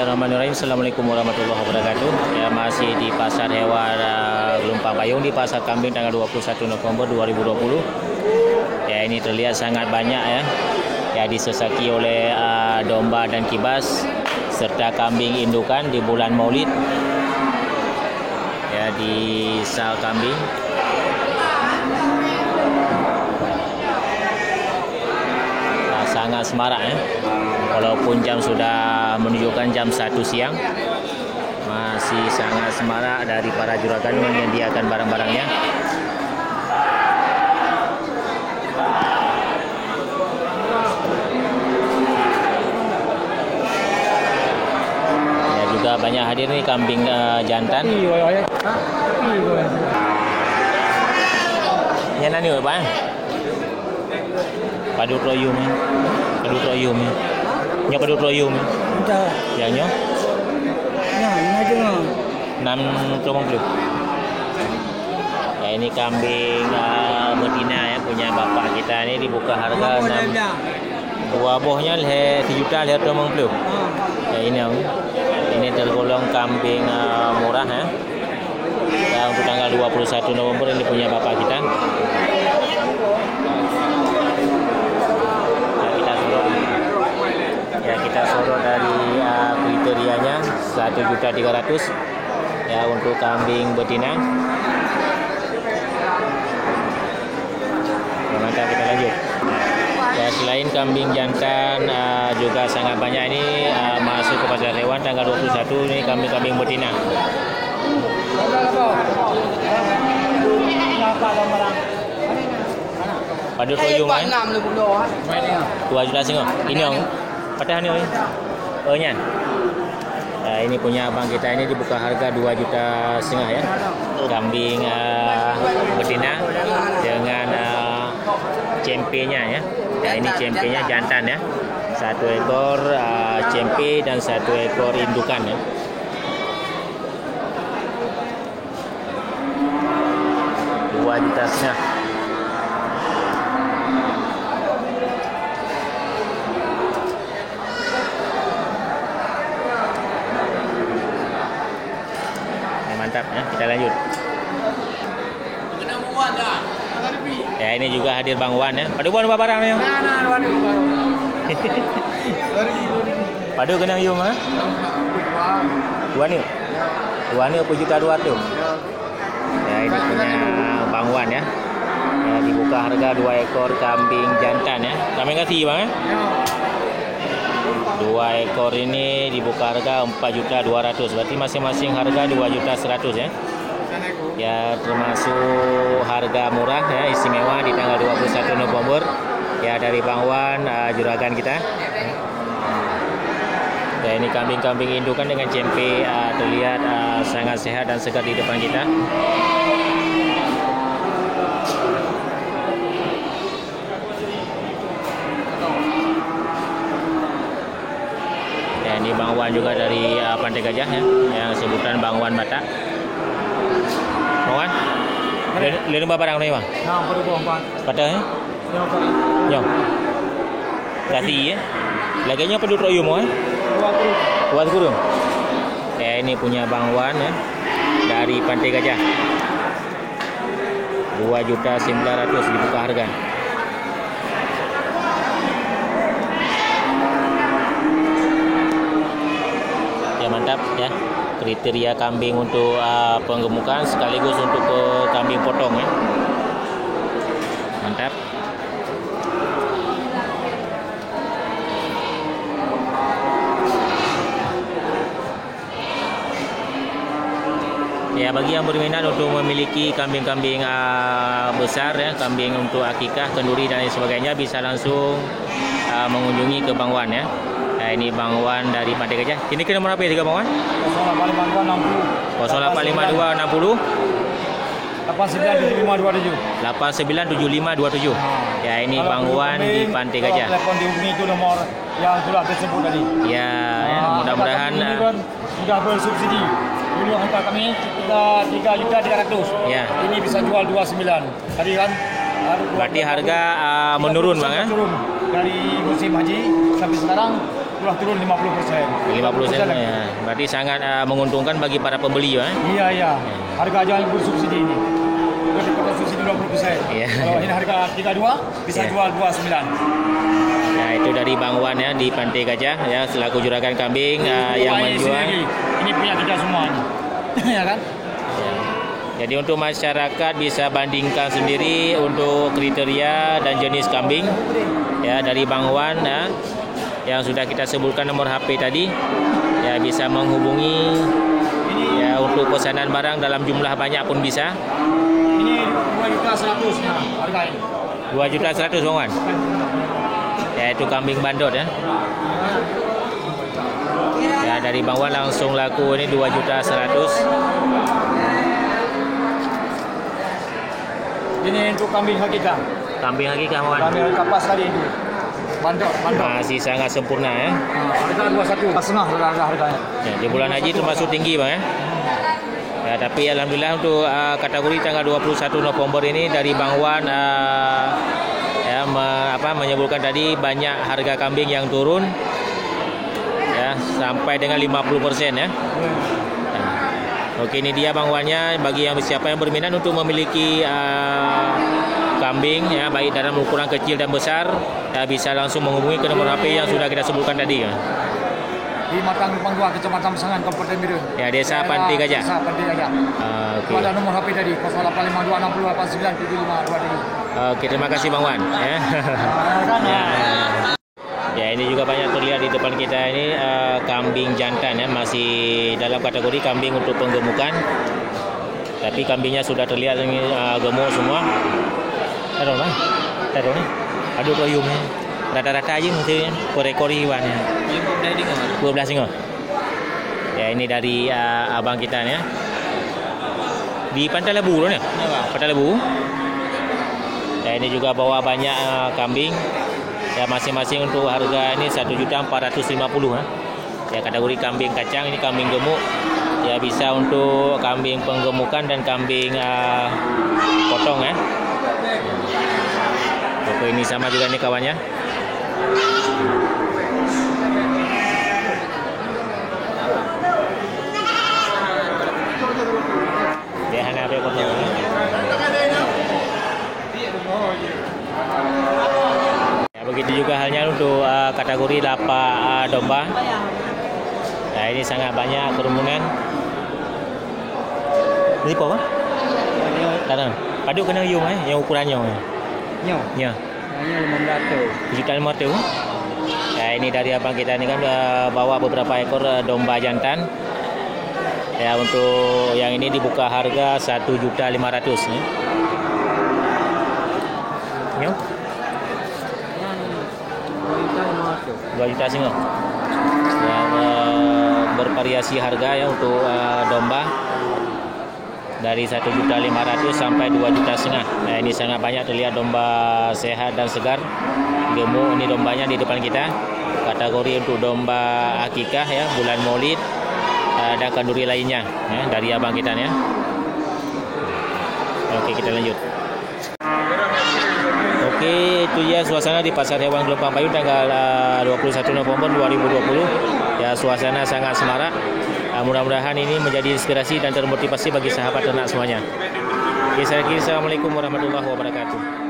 Bismillahirrahmanirrahim. Assalamualaikum warahmatullahi wabarakatuh. Ya, masih di Pasar Hewan Gelumpang Payung di Pasar Kambing tanggal 21 November 2020. Ya, ini terlihat sangat banyak ya. Ya, disesaki oleh domba dan kibas serta kambing indukan di bulan Maulid. Ya, di sal kambing. Sangat semarak ya. Walaupun jam sudah menunjukkan jam 1 siang, masih sangat semarak dari para juragan menyediakan barang-barangnya. Ya, juga banyak hadir nih kambing jantan. Yang nani Pak? Padut royum ya. Padut royum ya. Nya padut royum. Dah. Yang nyo? Nah, ini aja mah. 6,50. Ya, ini kambing betina ya, punya bapak kita ini dibuka harga 6. Dua bohnya 3 juta 250. Ya, ini tergolong kambing murah ya. Ya, untuk tanggal 21 November ini punya bapak kita. Ya, kita sorot dari kriterianya 1.300.000 ya untuk kambing betina. Ya, mantap, kita lanjut. Ya, selain kambing jantan juga sangat banyak ini masuk ke pasar hewan tanggal 21 ini kambing-kambing betina. Padut royung kan? 2 juta setengah. Ini om. Patah ni oi. Nya. Ini punya abang kita ini dibuka harga 2 juta setengah ya. Kambing betina dengan cempenya ya. Ya, ini cempenya jantan ya. 1 ekor cempe dan 1 ekor indukan ya. Dua juta setengah. Mantap ya, kita lanjut. Ya, ini juga hadir Bang Wan ya. Padu Wan apa barang ya? Padu kenang yum ha? Dua ni. 1 juta 200. Ya, ini punya Bang Wan ya. Ya, dibuka harga 2 ekor kambing jantan ya. Kambing kasih Bang ya? 2 ekor ini dibuka harga 4.200.000. Berarti masing-masing harga 2.100.000 ya. Ya, termasuk harga murah ya, istimewa di tanggal 21 November ya dari Bang Wan, juragan kita. Ya, ini kambing-kambing indukan dengan cempe terlihat sangat sehat dan segar di depan kita. Ini Bang Wan juga dari Pantai Gajah ya, yang sebutan Bang Wan Batak. Bang Wan, lihat barang ni Bang? Nah, perlu buang Patah ya? Yo. Kasih ya. Laginya pedut royum ya? 2 kurung. Ya, ini punya Bang Wan ya, dari Pantai Gajah. 2.900.000 dibuka harga. Mantap ya, kriteria kambing untuk penggemukan sekaligus untuk kambing potong ya. Mantap. Ya, bagi yang berminat untuk memiliki kambing-kambing besar ya, kambing untuk akikah, kenduri dan lain sebagainya, bisa langsung mengunjungi ke Bang Wan ya. Nah, ini Bang Wan dari Pantai Gajah. Ini ke nomor apa ya, Bang Wan? 0852 60 897527. Ya, ini Bang Wan di Pantai Gajah. Telepon dihubungi itu nomor yang sudah tersebut tadi. Ya, mudah-mudahan sudah bersubsidi. Dulu harga kami kita 3.300.000. Ya. Ini bisa jual 29. Tadi kan berarti harga menurun Bang ya? Turun dari musim haji sampai sekarang sudah turun 50%. 50% ya. Berarti sangat menguntungkan bagi para pembeli ya. Iya. Harga jangan bersubsidi ini. Sudah dipotong subsidi 20%. Iya. Kalau ini harga 32 bisa Iya. jual 29. Ya, itu dari Bang Wan ya di Pantai Gajah ya selaku juragan kambing yang menjual. Ini punya kita semua ini. Ya kan? Ya. Jadi untuk masyarakat bisa bandingkan sendiri untuk kriteria dan jenis kambing ya dari Bang Wan ya, yang sudah kita sebutkan nomor HP tadi ya, bisa menghubungi ya untuk pesanan barang dalam jumlah banyak pun bisa. Ini 2.100.000 ya harga ini. 2.100.000 Bang Wan. Ya itu kambing bandot ya. Ya dari Bang Wan langsung laku ini 2.100.000. Ini untuk kambing hakika. Kambing lagi Bang Wan. Kambing kapas tadi itu. Bandot. Masih sangat sempurna ya. Harga 21. Setengah harganya. Ya, di bulan haji termasuk tinggi Bang ya. Ya, tapi alhamdulillah untuk kategori tanggal 21 November ini dari Bang Wan menyebutkan tadi banyak harga kambing yang turun ya sampai dengan 50% ya. Oke, ini dia Bang Wannya bagi yang siapa yang berminat untuk memiliki kambing ya baik dalam ukuran kecil dan besar ya, bisa langsung menghubungi ke nomor HP yang sudah kita sebutkan tadi ya. Di Matang Lubang 2 Kecamatan Pesangan Kabupaten Biren. Ya, Desa Pantai Gajah. Desa Pantai Gajah. Oke. Ada nomor HP tadi 085260897523. Oke, terima kasih Bang Wan ya. Ya. Ya, ini juga banyak terlihat di depan kita ini kambing jantan ya, masih dalam kategori kambing untuk penggemukan. Tapi kambingnya sudah terlihat ini gemuk semua. Taruh Bang. Taruh nih. Aduh royumnya. Rata-rata aja mesti rekor iwannya. 12 singo. Ya, ini dari abang kita ya. Di Pantai Lebu loh ya. Pantai Lebu. Ya, ini juga bawa banyak kambing. Ya, masing-masing untuk harga ini 1.450.000 ya. Ya, kategori kambing kacang, ini kambing gemuk. Ya, bisa untuk kambing penggemukan dan kambing potong ya. Oke, ini sama juga nih kawannya. Dia hanya apa potong ya. Begitu juga halnya untuk kategori lapak domba. Nah, ini sangat banyak kerumunan. Ini apa? Tanah. Padu kena yung yang ukurannya. Nyo. Ya. Hanya 500. Jutaan motor. Ya, ini dari abang kita ini kan bawa beberapa ekor domba jantan. Ya, untuk yang ini dibuka harga 1.500.000 ya. Nyo. 2 juta singo. Yang bervariasi harga ya untuk domba dari 1.500.000 sampai 2,5 juta. Nah, ini sangat banyak terlihat domba sehat dan segar, gemuk. Ini dombanya di depan kita. Kategori untuk domba akikah ya, bulan Maulid dan kenduri lainnya ya, dari abang kita ya. Oke, kita lanjut. Oke, itu ya suasana di Pasar Hewan Gelompang Payung tanggal 21 November 2020. Ya, suasana sangat semarak. Mudah-mudahan ini menjadi inspirasi dan termotivasi bagi sahabat ternak semuanya. Oke, saya kira assalamualaikum warahmatullahi wabarakatuh.